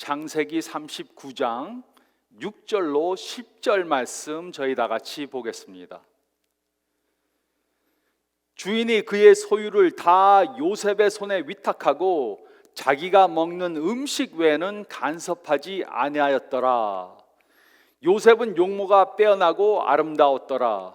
창세기 39장 6절로 10절 말씀 저희 다 같이 보겠습니다. 주인이 그의 소유를 다 요셉의 손에 위탁하고 자기가 먹는 음식 외에는 간섭하지 아니하였더라. 요셉은 용모가 빼어나고 아름다웠더라.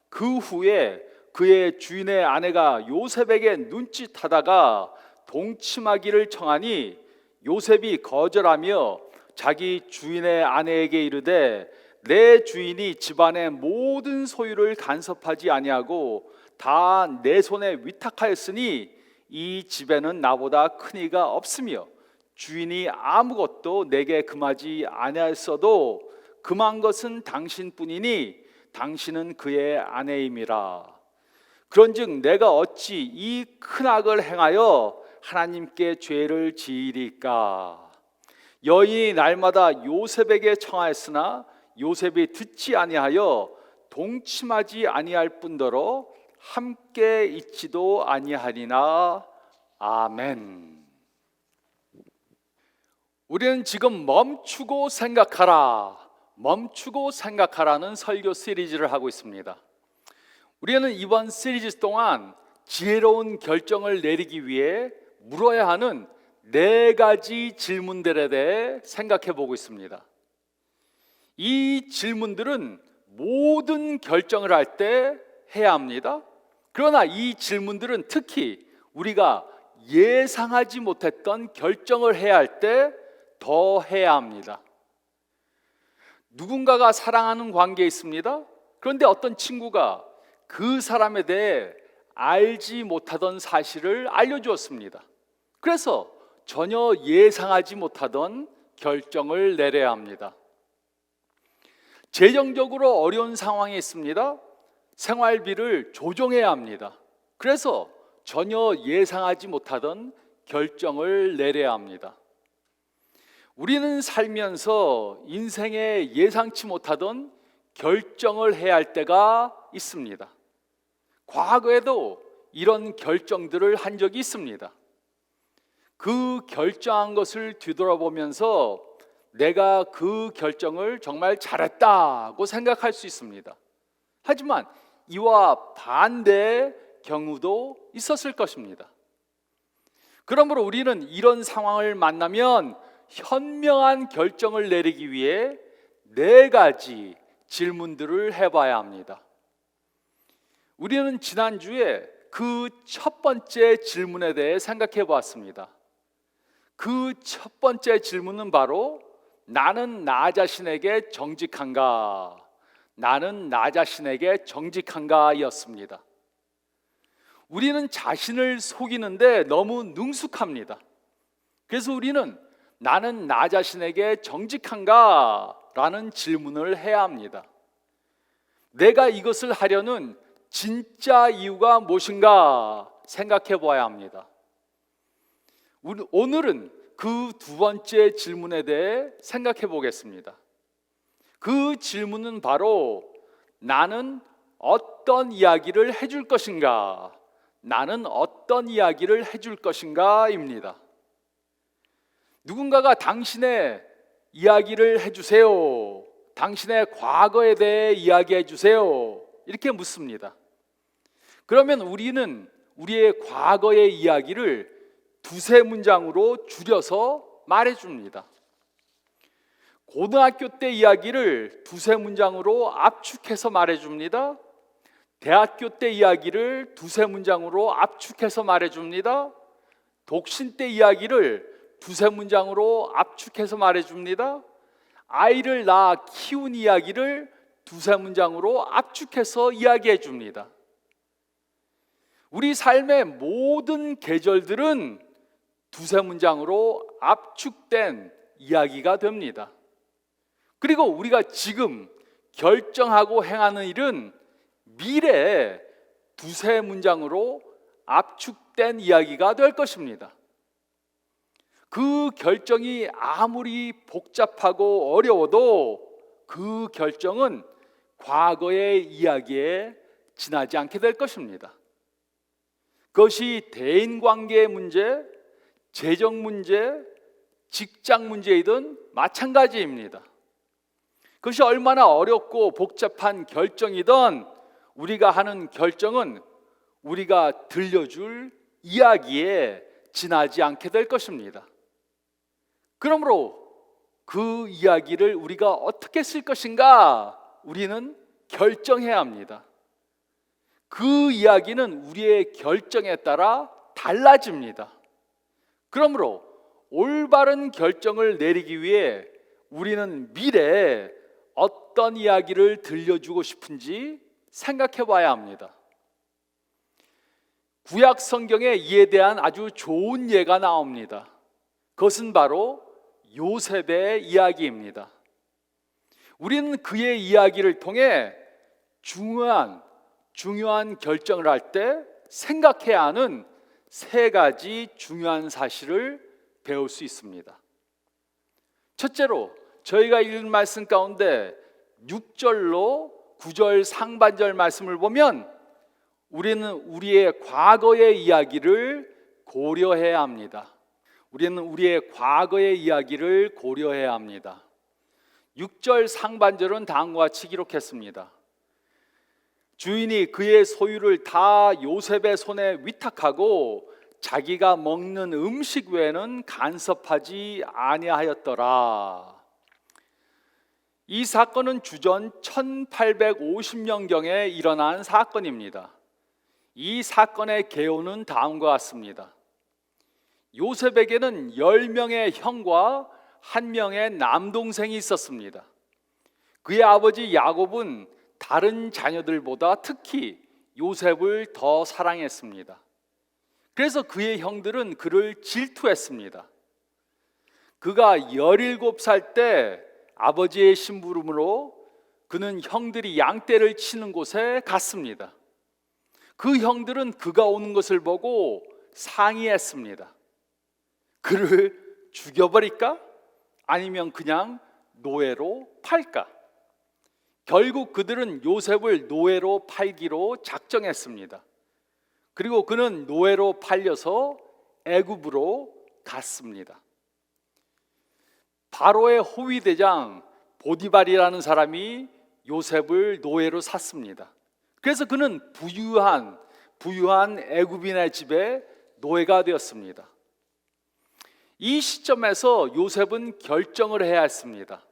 그 후에 그의 주인의 아내가 요셉에게 눈짓하다가 동침하기를 청하니 요셉이 거절하며 자기 주인의 아내에게 이르되 내 주인이 집안의 모든 소유를 간섭하지 아니하고 다 내 손에 위탁하였으니 이 집에는 나보다 큰 이가 없으며 주인이 아무것도 내게 금하지 아니하였어도 금한 것은 당신뿐이니 당신은 그의 아내임이라. 그런즉 내가 어찌 이 큰 악을 행하여 하나님께 죄를 지으리까? 여인이 날마다 요셉에게 청하였으나 요셉이 듣지 아니하여 동침하지 아니할 뿐더러 함께 있지도 아니하리나. 아멘. 우리는 지금 멈추고 생각하라는 설교 시리즈를 하고 있습니다. 우리는 이번 시리즈 동안 지혜로운 결정을 내리기 위해 물어야 하는 4가지 질문들에 대해 생각해 보고 있습니다. 이 질문들은 모든 결정을 할 때 해야 합니다. 그러나 이 질문들은 특히 우리가 예상하지 못했던 결정을 해야 할 때 더 해야 합니다. 누군가가 사랑하는 관계에 있습니다. 그런데 어떤 친구가 그 사람에 대해 알지 못하던 사실을 알려주었습니다. 그래서 전혀 예상하지 못하던 결정을 내려야 합니다. 재정적으로 어려운 상황에 있습니다. 생활비를 조정해야 합니다. 그래서 전혀 예상하지 못하던 결정을 내려야 합니다. 우리는 살면서 인생에 예상치 못하던 결정을 해야 할 때가 있습니다. 과거에도 이런 결정들을 한 적이 있습니다. 그 결정한 것을 뒤돌아보면서 내가 그 결정을 정말 잘했다고 생각할 수 있습니다. 하지만 이와 반대의 경우도 있었을 것입니다. 그러므로 우리는 이런 상황을 만나면 현명한 결정을 내리기 위해 4가지 질문들을 해봐야 합니다. 우리는 지난주에 그 첫 번째 질문에 대해 생각해 보았습니다. 그 첫 번째 질문은 바로 나는 나 자신에게 정직한가? 나는 나 자신에게 정직한가? 였습니다. 우리는 자신을 속이는데 너무 능숙합니다. 그래서 우리는 나는 나 자신에게 정직한가? 라는 질문을 해야 합니다. 내가 이것을 하려는 진짜 이유가 무엇인가 생각해 보아야 합니다. 오늘은 그 2번째 질문에 대해 생각해 보겠습니다. 그 질문은 바로 나는 어떤 이야기를 해줄 것인가? 나는 어떤 이야기를 해줄 것인가? 입니다. 누군가가 당신의 이야기를 해주세요. 당신의 과거에 대해 이야기해 주세요. 이렇게 묻습니다. 그러면 우리는 우리의 과거의 이야기를 2-3문장으로 줄여서 말해줍니다. 고등학교 때 이야기를 2-3문장으로 압축해서 말해줍니다. 대학교 때 이야기를 2-3문장으로 압축해서 말해줍니다. 독신 때 이야기를 2-3문장으로 압축해서 말해줍니다. 아이를 낳아 키운 이야기를 2-3문장으로 압축해서 이야기해 줍니다. 우리 삶의 모든 계절들은 2-3문장으로 압축된 이야기가 됩니다. 그리고 우리가 지금 결정하고 행하는 일은 미래에 2-3문장으로 압축된 이야기가 될 것입니다. 그 결정이 아무리 복잡하고 어려워도 그 결정은 과거의 이야기에 지나지 않게 될 것입니다. 그것이 대인관계의 문제, 재정 문제, 직장 문제이든 마찬가지입니다. 그것이 얼마나 어렵고 복잡한 결정이든 우리가 하는 결정은 우리가 들려줄 이야기에 지나지 않게 될 것입니다. 그러므로 그 이야기를 우리가 어떻게 쓸 것인가 우리는 결정해야 합니다. 그 이야기는 우리의 결정에 따라 달라집니다. 그러므로 올바른 결정을 내리기 위해 우리는 미래에 어떤 이야기를 들려주고 싶은지 생각해 봐야 합니다. 구약 성경에 이에 대한 아주 좋은 예가 나옵니다. 그것은 바로 요셉의 이야기입니다. 우리는 그의 이야기를 통해 중요한 결정을 할 때 생각해야 하는 세 가지 중요한 사실을 배울 수 있습니다. 첫째로 저희가 읽은 말씀 가운데 6절로 9절 상반절 말씀을 보면 우리는 우리의 과거의 이야기를 고려해야 합니다. 우리는 우리의 과거의 이야기를 고려해야 합니다. 6절 상반절은 다음과 같이 기록했습니다. 주인이 그의 소유를 다 요셉의 손에 위탁하고 자기가 먹는 음식 외에는 간섭하지 아니하였더라. 이 사건은 주전 1850년경에 일어난 사건입니다. 이 사건의 개요는 다음과 같습니다. 요셉에게는 10명의 형과 1명의 남동생이 있었습니다. 그의 아버지 야곱은 다른 자녀들보다 특히 요셉을 더 사랑했습니다. 그래서 그의 형들은 그를 질투했습니다. 그가 17살 때 아버지의 심부름으로 그는 형들이 양떼를 치는 곳에 갔습니다. 그 형들은 그가 오는 것을 보고 상의했습니다. 그를 죽여버릴까? 아니면 그냥 노예로 팔까? 결국 그들은 요셉을 노예로 팔기로 작정했습니다. 그리고 그는 노예로 팔려서 애굽으로 갔습니다. 바로의 호위대장 보디발이라는 사람이 요셉을 노예로 샀습니다. 그래서 그는 부유한 애굽인의 집에 노예가 되었습니다. 이 시점에서 요셉은 결정을 해야 했습니다.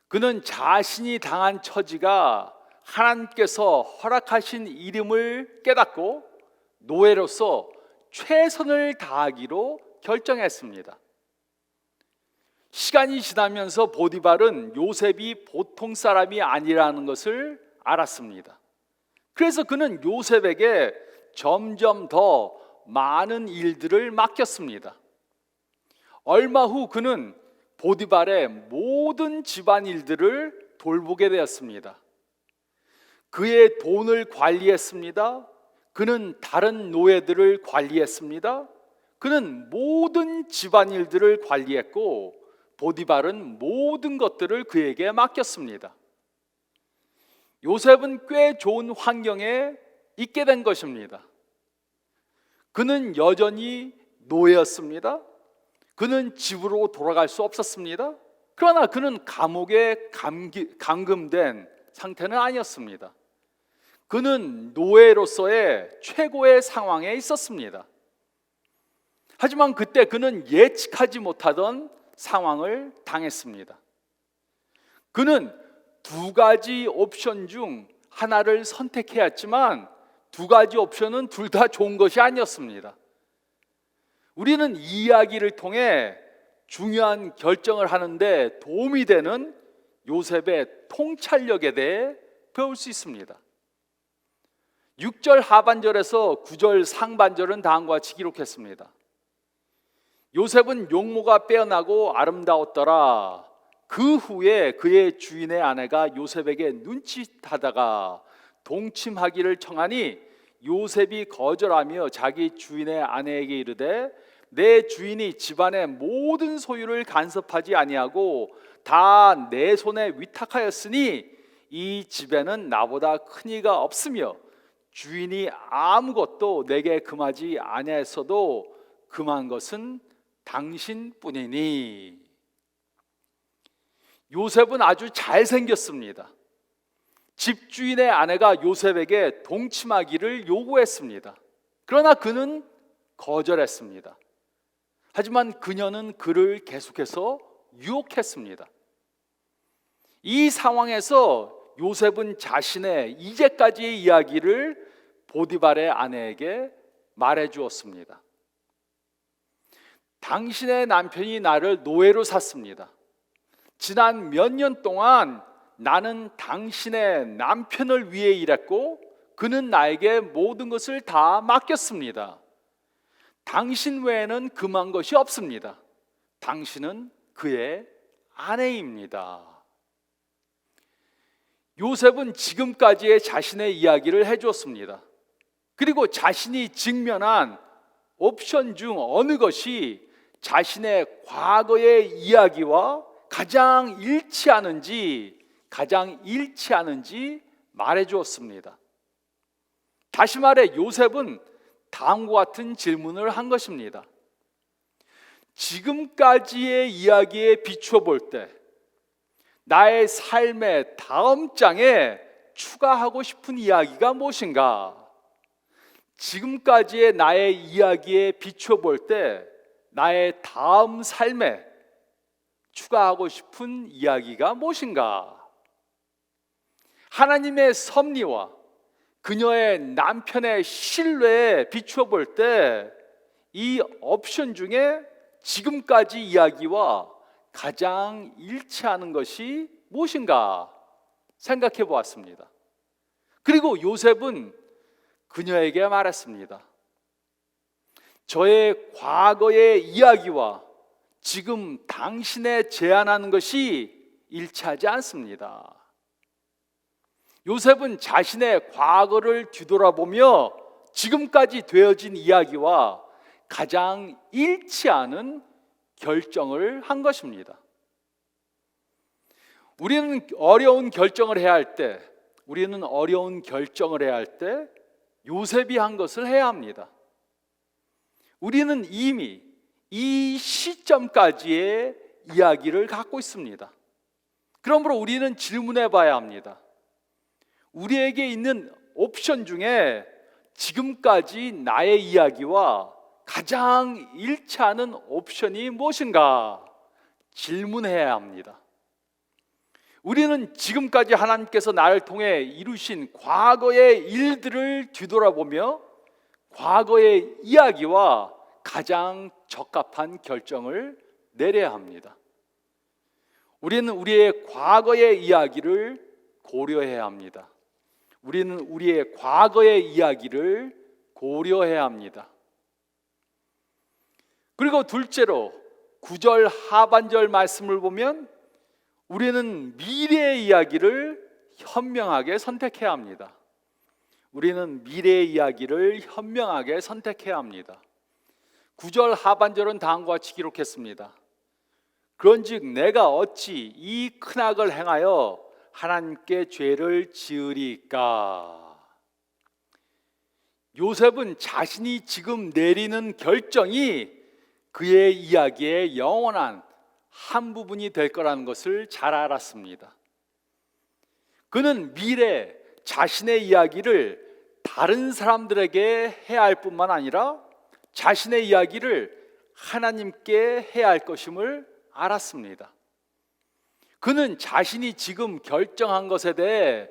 그는 자신이 당한 처지가 하나님께서 허락하신 일임을 깨닫고 노예로서 최선을 다하기로 결정했습니다. 시간이 지나면서 보디발은 요셉이 보통 사람이 아니라는 것을 알았습니다. 그래서 그는 요셉에게 점점 더 많은 일들을 맡겼습니다. 얼마 후 그는 보디발의 모든 집안 일들을 돌보게 되었습니다. 그의 돈을 관리했습니다. 그는 다른 노예들을 관리했습니다. 그는 모든 집안 일들을 관리했고 보디발은 모든 것들을 그에게 맡겼습니다. 요셉은 꽤 좋은 환경에 있게 된 것입니다. 그는 여전히 노예였습니다. 그는 집으로 돌아갈 수 없었습니다. 그러나 그는 감옥에 감금된 상태는 아니었습니다. 그는 노예로서의 최고의 상황에 있었습니다. 하지만 그때 그는 예측하지 못하던 상황을 당했습니다. 그는 두 가지 옵션 중 하나를 선택해야 했지만 두 가지 옵션은 둘 다 좋은 것이 아니었습니다. 우리는 이 이야기를 통해 중요한 결정을 하는데 도움이 되는 요셉의 통찰력에 대해 배울 수 있습니다. 6절 하반절에서 9절 상반절은 다음과 같이 기록했습니다. 요셉은 용모가 빼어나고 아름다웠더라. 그 후에 그의 주인의 아내가 요셉에게 눈짓하다가 동침하기를 청하니 요셉이 거절하며 자기 주인의 아내에게 이르되 내 주인이 집안의 모든 소유를 간섭하지 아니하고 다 내 손에 위탁하였으니 이 집에는 나보다 큰 이가 없으며 주인이 아무것도 내게 금하지 아니하였어도 금한 것은 당신뿐이니. 요셉은 아주 잘생겼습니다. 집주인의 아내가 요셉에게 동침하기를 요구했습니다. 그러나 그는 거절했습니다. 하지만 그녀는 그를 계속해서 유혹했습니다. 이 상황에서 요셉은 자신의 이제까지의 이야기를 보디발의 아내에게 말해 주었습니다. 당신의 남편이 나를 노예로 샀습니다. 지난 몇 년 동안 나는 당신의 남편을 위해 일했고 그는 나에게 모든 것을 다 맡겼습니다. 당신 외에는 금한 것이 없습니다. 당신은 그의 아내입니다. 요셉은 지금까지의 자신의 이야기를 해주었습니다. 그리고 자신이 직면한 옵션 중 어느 것이 자신의 과거의 이야기와 가장 일치하는지 말해 주었습니다. 다시 말해 요셉은 다음과 같은 질문을 한 것입니다. 지금까지의 이야기에 비추어 볼 때 나의 삶의 다음 장에 추가하고 싶은 이야기가 무엇인가? 지금까지의 나의 이야기에 비추어 볼 때 나의 다음 삶에 추가하고 싶은 이야기가 무엇인가? 하나님의 섭리와 그녀의 남편의 신뢰에 비추어 볼 때 이 옵션 중에 지금까지 이야기와 가장 일치하는 것이 무엇인가 생각해 보았습니다. 그리고 요셉은 그녀에게 말했습니다. 저의 과거의 이야기와 지금 당신의 제안하는 것이 일치하지 않습니다. 요셉은 자신의 과거를 뒤돌아보며 지금까지 되어진 이야기와 가장 일치하는 결정을 한 것입니다. 우리는 어려운 결정을 해야 할 때 요셉이 한 것을 해야 합니다. 우리는 이미 이 시점까지의 이야기를 갖고 있습니다. 그러므로 우리는 질문해 봐야 합니다. 우리에게 있는 옵션 중에 지금까지 나의 이야기와 가장 일치하는 옵션이 무엇인가 질문해야 합니다. 우리는 지금까지 하나님께서 나를 통해 이루신 과거의 일들을 뒤돌아보며 과거의 이야기와 가장 적합한 결정을 내려야 합니다. 우리는 우리의 과거의 이야기를 고려해야 합니다. 우리는 우리의 과거의 이야기를 고려해야 합니다. 그리고 둘째로 9절 하반절 말씀을 보면 우리는 미래의 이야기를 현명하게 선택해야 합니다. 우리는 미래의 이야기를 현명하게 선택해야 합니다. 9절 하반절은 다음과 같이 기록했습니다. 그런즉 내가 어찌 이 큰 악을 행하여 하나님께 죄를 지으리까? 요셉은 자신이 지금 내리는 결정이 그의 이야기의 영원한 한 부분이 될 거라는 것을 잘 알았습니다. 그는 미래 자신의 이야기를 다른 사람들에게 해야 할 뿐만 아니라 자신의 이야기를 하나님께 해야 할 것임을 알았습니다. 그는 자신이 지금 결정한 것에 대해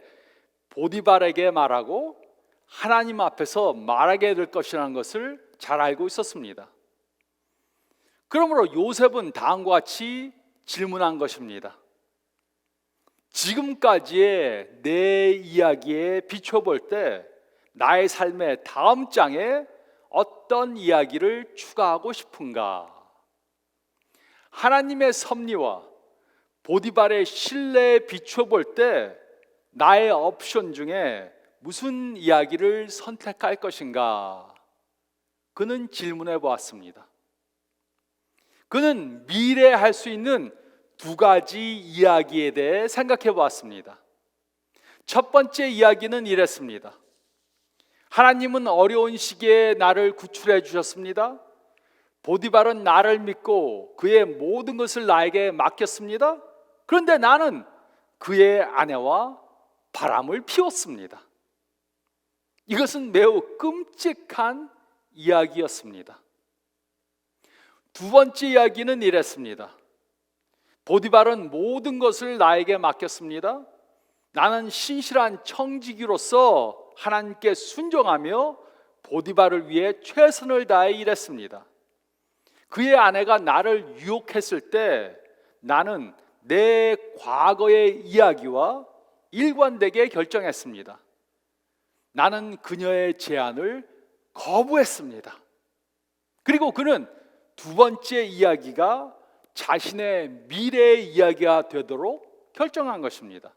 보디발에게 말하고 하나님 앞에서 말하게 될 것이라는 것을 잘 알고 있었습니다. 그러므로 요셉은 다음과 같이 질문한 것입니다. 지금까지의 내 이야기에 비춰볼 때 나의 삶의 다음 장에 어떤 이야기를 추가하고 싶은가? 하나님의 섭리와 보디발의 신뢰에 비춰볼 때 나의 옵션 중에 무슨 이야기를 선택할 것인가? 그는 질문해 보았습니다. 그는 미래에 할 수 있는 두 가지 이야기에 대해 생각해 보았습니다. 첫 번째 이야기는 이랬습니다. 하나님은 어려운 시기에 나를 구출해 주셨습니다. 보디발은 나를 믿고 그의 모든 것을 나에게 맡겼습니다. 그런데 나는 그의 아내와 바람을 피웠습니다. 이것은 매우 끔찍한 이야기였습니다. 두 번째 이야기는 이랬습니다. 보디발은 모든 것을 나에게 맡겼습니다. 나는 신실한 청지기로서 하나님께 순종하며 보디발을 위해 최선을 다해 일했습니다. 그의 아내가 나를 유혹했을 때 나는 내 과거의 이야기와 일관되게 결정했습니다. 나는 그녀의 제안을 거부했습니다. 그리고 그는 두 번째 이야기가 자신의 미래의 이야기가 되도록 결정한 것입니다.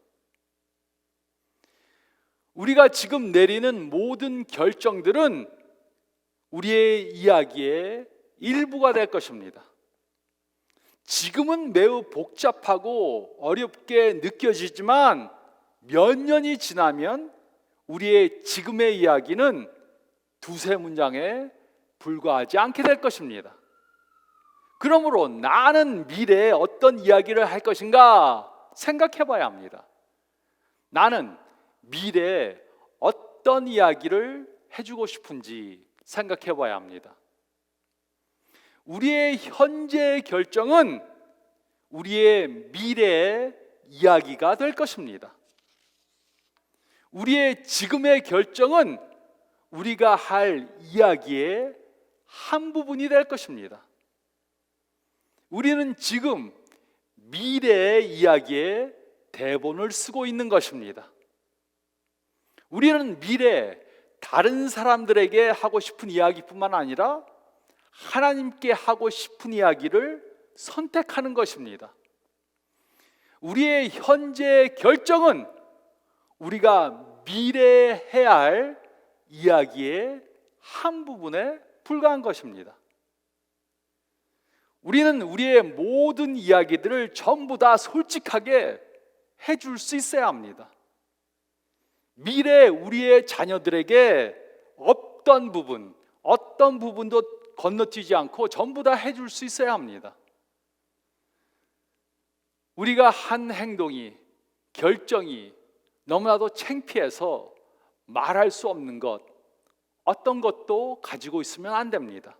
우리가 지금 내리는 모든 결정들은 우리의 이야기의 일부가 될 것입니다. 지금은 매우 복잡하고 어렵게 느껴지지만 몇 년이 지나면 우리의 지금의 이야기는 두세 문장에 불과하지 않게 될 것입니다. 그러므로 나는 미래에 어떤 이야기를 할 것인가 생각해 봐야 합니다. 나는 미래에 어떤 이야기를 해주고 싶은지 생각해 봐야 합니다. 우리의 현재의 결정은 우리의 미래의 이야기가 될 것입니다. 우리의 지금의 결정은 우리가 할 이야기의 한 부분이 될 것입니다. 우리는 지금 미래의 이야기에 대본을 쓰고 있는 것입니다. 우리는 미래에 다른 사람들에게 하고 싶은 이야기뿐만 아니라 하나님께 하고 싶은 이야기를 선택하는 것입니다. 우리의 현재의 결정은 우리가 미래에 해야 할 이야기의 한 부분에 불과한 것입니다. 우리는 우리의 모든 이야기들을 전부 다 솔직하게 해줄 수 있어야 합니다. 미래에 우리의 자녀들에게 어떤 부분도 건너뛰지 않고 전부 다 해줄 수 있어야 합니다. 우리가 한 행동이, 결정이 너무나도 창피해서 말할 수 없는 것, 어떤 것도 가지고 있으면 안 됩니다.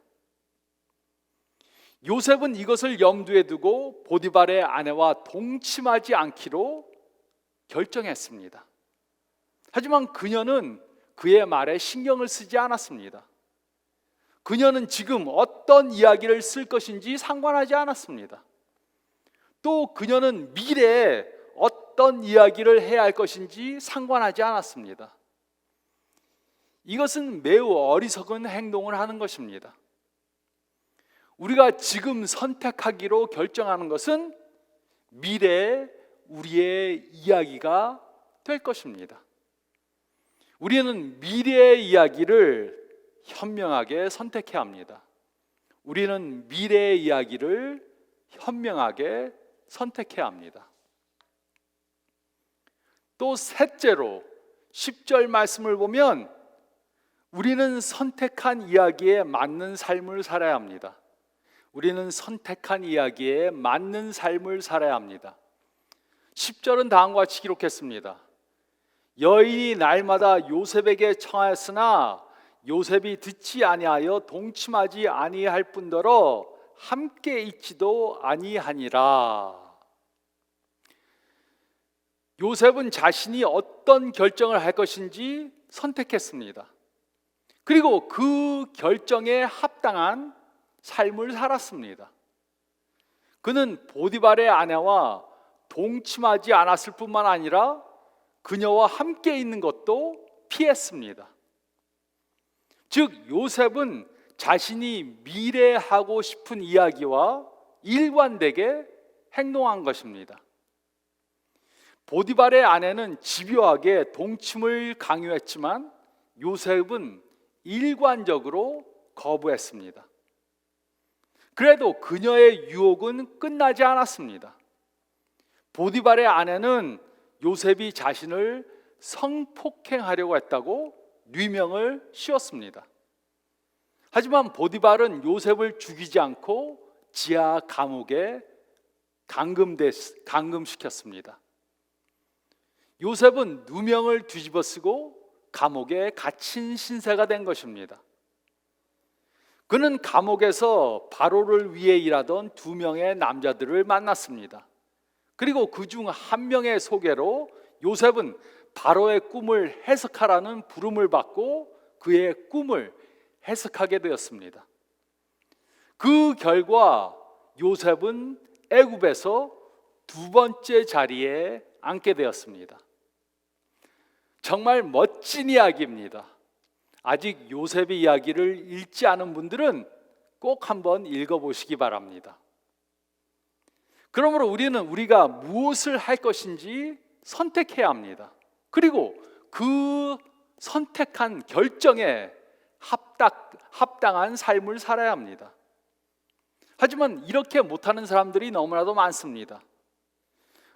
요셉은 이것을 염두에 두고 보디발의 아내와 동침하지 않기로 결정했습니다. 하지만 그녀는 그의 말에 신경을 쓰지 않았습니다. 그녀는 지금 어떤 이야기를 쓸 것인지 상관하지 않았습니다. 또 그녀는 미래에 어떤 이야기를 해야 할 것인지 상관하지 않았습니다. 이것은 매우 어리석은 행동을 하는 것입니다. 우리가 지금 선택하기로 결정하는 것은 미래에 우리의 이야기가 될 것입니다. 우리는 미래의 이야기를 현명하게 선택해야 합니다. 우리는 미래의 이야기를 현명하게 선택해야 합니다. 또 셋째로 10절 말씀을 보면 우리는 선택한 이야기에 맞는 삶을 살아야 합니다. 우리는 선택한 이야기에 맞는 삶을 살아야 합니다. 10절은 다음과 같이 기록했습니다. 여인이 날마다 요셉에게 청하였으나 요셉이 듣지 아니하여 동침하지 아니할 뿐더러 함께 있지도 아니하니라. 요셉은 자신이 어떤 결정을 할 것인지 선택했습니다. 그리고 그 결정에 합당한 삶을 살았습니다. 그는 보디발의 아내와 동침하지 않았을 뿐만 아니라 그녀와 함께 있는 것도 피했습니다. 즉 요셉은 자신이 미래에 하고 싶은 이야기와 일관되게 행동한 것입니다. 보디발의 아내는 집요하게 동침을 강요했지만 요셉은 일관적으로 거부했습니다. 그래도 그녀의 유혹은 끝나지 않았습니다. 보디발의 아내는 요셉이 자신을 성폭행하려고 했다고 뉘명을 씌웠습니다. 하지만 보디발은 요셉을 죽이지 않고 지하 감옥에 감금시켰습니다. 요셉은 누명을 뒤집어쓰고 감옥에 갇힌 신세가 된 것입니다. 그는 감옥에서 바로를 위해 일하던 2명의 남자들을 만났습니다. 그리고 그 중 한 명의 소개로 요셉은 바로의 꿈을 해석하라는 부름을 받고 그의 꿈을 해석하게 되었습니다. 그 결과 요셉은 애굽에서 2번째 자리에 앉게 되었습니다. 정말 멋진 이야기입니다. 아직 요셉의 이야기를 읽지 않은 분들은 꼭 한번 읽어보시기 바랍니다. 그러므로 우리가 무엇을 할 것인지 선택해야 합니다. 그리고 그 선택한 결정에 합당한 삶을 살아야 합니다. 하지만 이렇게 못하는 사람들이 너무나도 많습니다.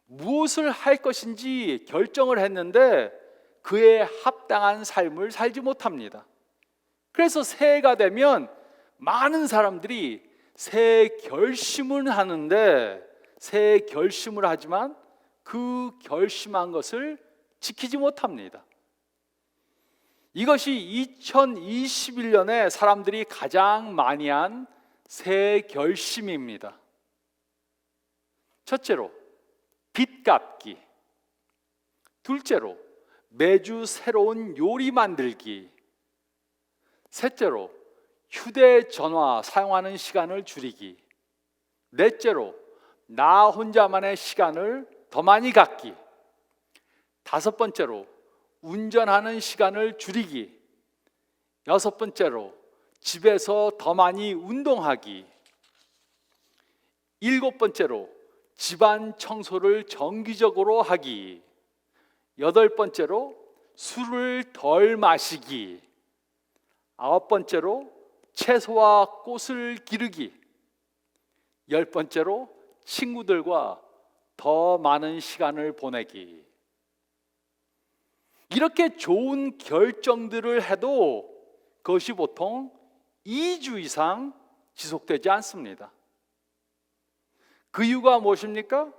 무엇을 할 것인지 결정을 했는데 그에 합당한 삶을 살지 못합니다. 그래서 새해가 되면 많은 사람들이 새해 결심을 하는데 새해 결심을 하지만 그 결심한 것을 지키지 못합니다. 이것이 2021년에 사람들이 가장 많이 한 새해 결심입니다. 첫째로 빚 갚기, 둘째로 매주 새로운 요리 만들기, 셋째로 휴대전화 사용하는 시간을 줄이기, 넷째로 나 혼자만의 시간을 더 많이 갖기, 다섯 번째로 운전하는 시간을 줄이기, 여섯 번째로 집에서 더 많이 운동하기, 일곱 번째로 집안 청소를 정기적으로 하기, 여덟 번째로 술을 덜 마시기, 아홉 번째로 채소와 꽃을 기르기, 열 번째로 친구들과 더 많은 시간을 보내기. 이렇게 좋은 결정들을 해도 그것이 보통 2주 이상 지속되지 않습니다. 그 이유가 무엇입니까?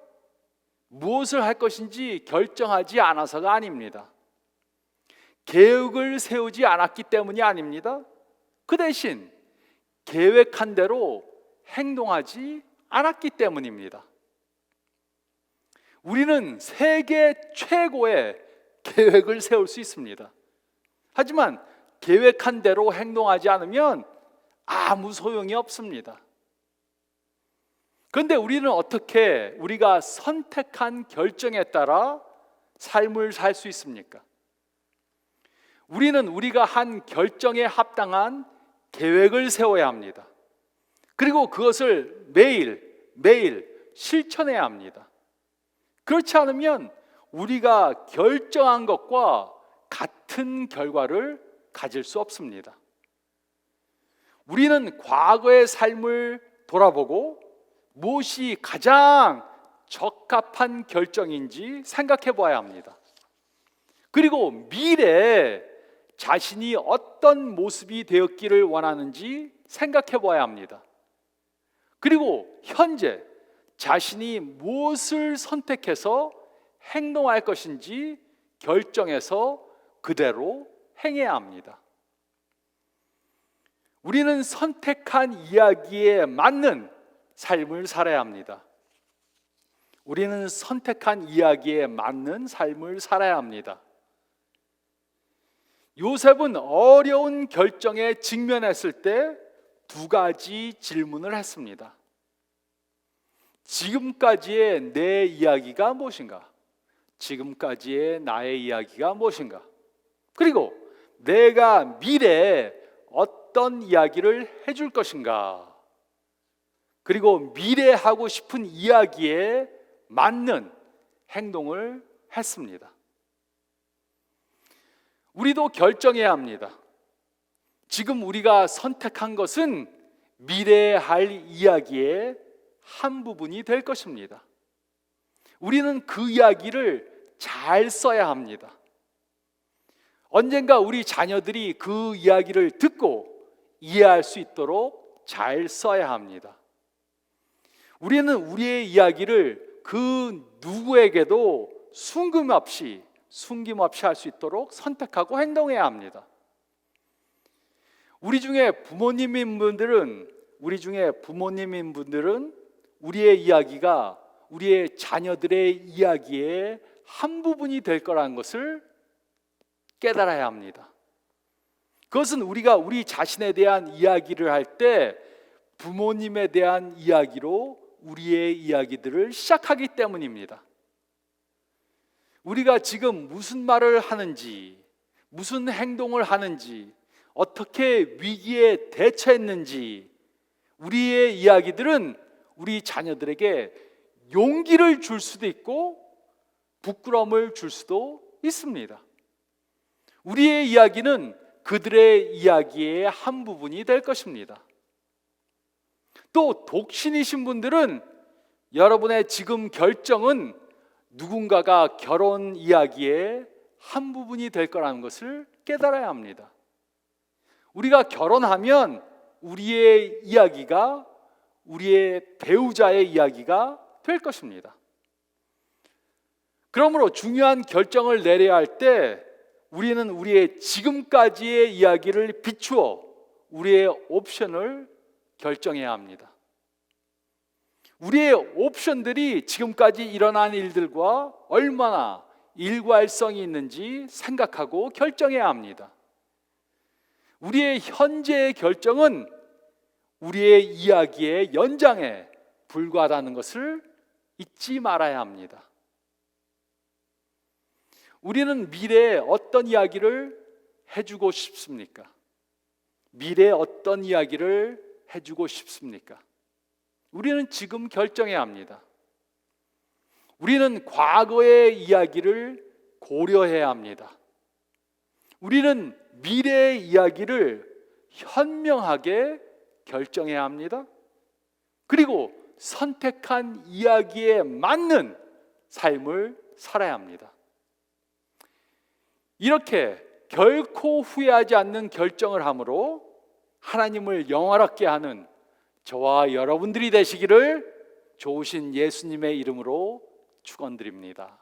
무엇을 할 것인지 결정하지 않아서가 아닙니다. 계획을 세우지 않았기 때문이 아닙니다. 그 대신 계획한 대로 행동하지 않았기 때문입니다. 우리는 세계 최고의 계획을 세울 수 있습니다. 하지만 계획한 대로 행동하지 않으면 아무 소용이 없습니다. 그런데 우리는 어떻게 우리가 선택한 결정에 따라 삶을 살 수 있습니까? 우리는 우리가 한 결정에 합당한 계획을 세워야 합니다. 그리고 그것을 매일 실천해야 합니다. 그렇지 않으면 우리가 결정한 것과 같은 결과를 가질 수 없습니다. 우리는 과거의 삶을 돌아보고 무엇이 가장 적합한 결정인지 생각해 봐야 합니다. 그리고 미래에 자신이 어떤 모습이 되었기를 원하는지 생각해 봐야 합니다. 그리고 현재 자신이 무엇을 선택해서 행동할 것인지 결정해서 그대로 행해야 합니다. 우리는 선택한 이야기에 맞는 삶을 살아야 합니다. 우리는 선택한 이야기에 맞는 삶을 살아야 합니다. 요셉은 어려운 결정에 직면했을 때 2가지 질문을 했습니다. 지금까지의 내 이야기가 무엇인가? 지금까지의 나의 이야기가 무엇인가? 그리고 내가 미래에 어떤 이야기를 해줄 것인가? 그리고 미래에 하고 싶은 이야기에 맞는 행동을 했습니다. 우리도 결정해야 합니다. 지금 우리가 선택한 것은 미래에 할 이야기의 한 부분이 될 것입니다. 우리는 그 이야기를 잘 써야 합니다. 언젠가 우리 자녀들이 그 이야기를 듣고 이해할 수 있도록 잘 써야 합니다. 우리는 우리의 이야기를 그 누구에게도 숨김없이 할 수 있도록 선택하고 행동해야 합니다. 우리 중에 부모님인 분들은 우리의 이야기가 우리의 자녀들의 이야기의 한 부분이 될 거라는 것을 깨달아야 합니다. 그것은 우리가 우리 자신에 대한 이야기를 할 때 부모님에 대한 이야기로 우리의 이야기들을 시작하기 때문입니다. 우리가 지금 무슨 말을 하는지, 무슨 행동을 하는지, 어떻게 위기에 대처했는지, 우리의 이야기들은 우리 자녀들에게 용기를 줄 수도 있고 부끄러움을 줄 수도 있습니다. 우리의 이야기는 그들의 이야기의 한 부분이 될 것입니다. 또 독신이신 분들은 여러분의 지금 결정은 누군가가 결혼 이야기의 한 부분이 될 거라는 것을 깨달아야 합니다. 우리가 결혼하면 우리의 이야기가 우리의 배우자의 이야기가 될 것입니다. 그러므로 중요한 결정을 내려야 할 때 우리는 우리의 지금까지의 이야기를 비추어 우리의 옵션을 결정해야 합니다. 우리의 옵션들이 지금까지 일어난 일들과 얼마나 일관성이 있는지 생각하고 결정해야 합니다. 우리의 현재의 결정은 우리의 이야기의 연장에 불과하다는 것을 잊지 말아야 합니다. 우리는 미래에 어떤 이야기를 해주고 싶습니까? 미래에 어떤 이야기를 해주고 싶습니까? 우리는 지금 결정해야 합니다. 우리는 과거의 이야기를 고려해야 합니다. 우리는 미래의 이야기를 현명하게 결정해야 합니다. 그리고 선택한 이야기에 맞는 삶을 살아야 합니다. 이렇게 결코 후회하지 않는 결정을 함으로 하나님을 영화롭게 하는 저와 여러분들이 되시기를 좋으신 예수님의 이름으로 축원드립니다.